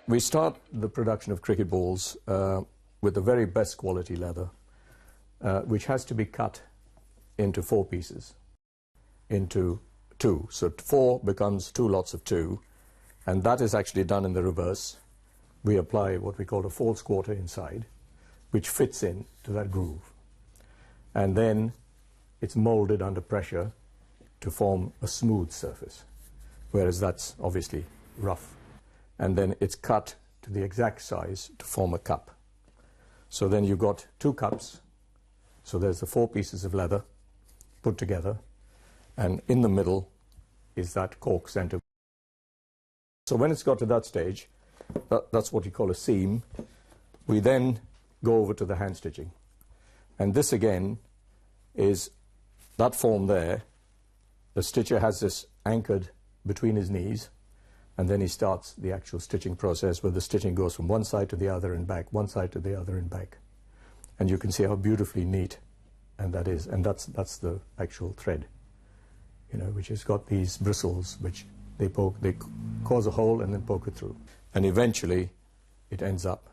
We start the production of cricket balls with the very best quality leather, which has to be cut into 4 pieces, into 2. So 4 becomes 2 lots of 2, and that is actually done in the reverse. We apply what we call a false quarter inside, which fits in to that groove. And then it's molded under pressure to form a smooth surface, whereas that's obviously rough. And then it's cut to the exact size to form a cup. So then you've got 2 cups. So there's the 4 pieces of leather put together, and in the middle is that cork center. So when it's got to that stage, that's what you call a seam. We then go over to the hand stitching. And this again is that form there. The stitcher has this anchored between his knees, and then he starts the actual stitching process where the stitching goes from one side to the other and back, one side to the other and back. And you can see how beautifully neat and that is. And that's the actual thread, you know, which has got these bristles which they cause a hole and then poke it through. And eventually it ends up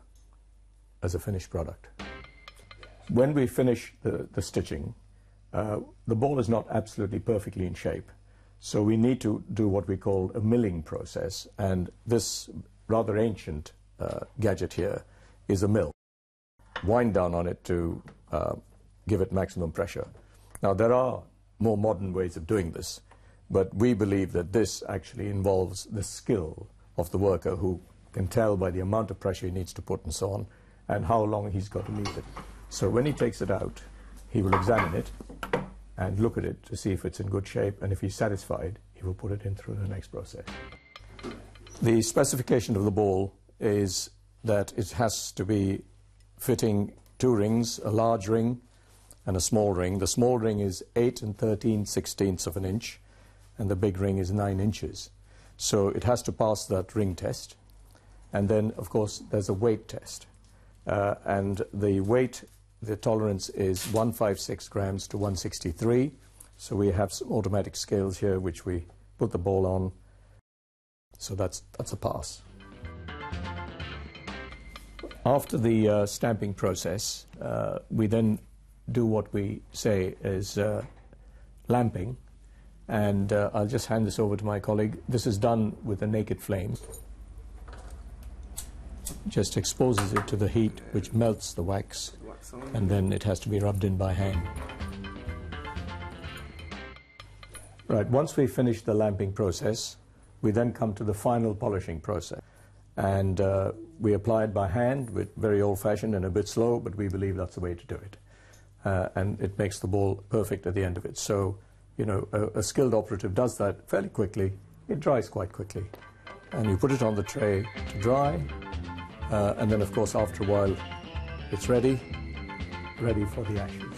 as a finished product. When we finish the stitching, the ball is not absolutely perfectly in shape. So we need to do what we call a milling process, and this rather ancient gadget here is a mill. Wind down on it to give it maximum pressure. Now there are more modern ways of doing this, but we believe that this actually involves the skill of the worker who can tell by the amount of pressure he needs to put and so on, and how long he's got to leave it. So when he takes it out, he will examine it and look at it to see if it's in good shape, and if he's satisfied, he will put it in through the next process. The specification of the ball is that it has to be fitting 2 rings, a large ring and a small ring. The small ring is 8 13/16 of an inch, and the big ring is 9 inches. So it has to pass that ring test. And then, of course, there's a weight test. And the weight, the tolerance is 156 grams to 163. So we have some automatic scales here which we put the ball on. So that's a pass. After the stamping process, we then do what we say is lamping. And I'll just hand this over to my colleague. This is done with a naked flame. Just exposes it to the heat, which melts the wax, and then it has to be rubbed in by hand. Right, once we finish the lamping process, we then come to the final polishing process. And we apply it by hand, with very old-fashioned and a bit slow, but we believe that's the way to do it. And it makes the ball perfect at the end of it. So, you know, a skilled operative does that fairly quickly. It dries quite quickly. And you put it on the tray to dry. And then, of course, after a while, it's ready for the ashes.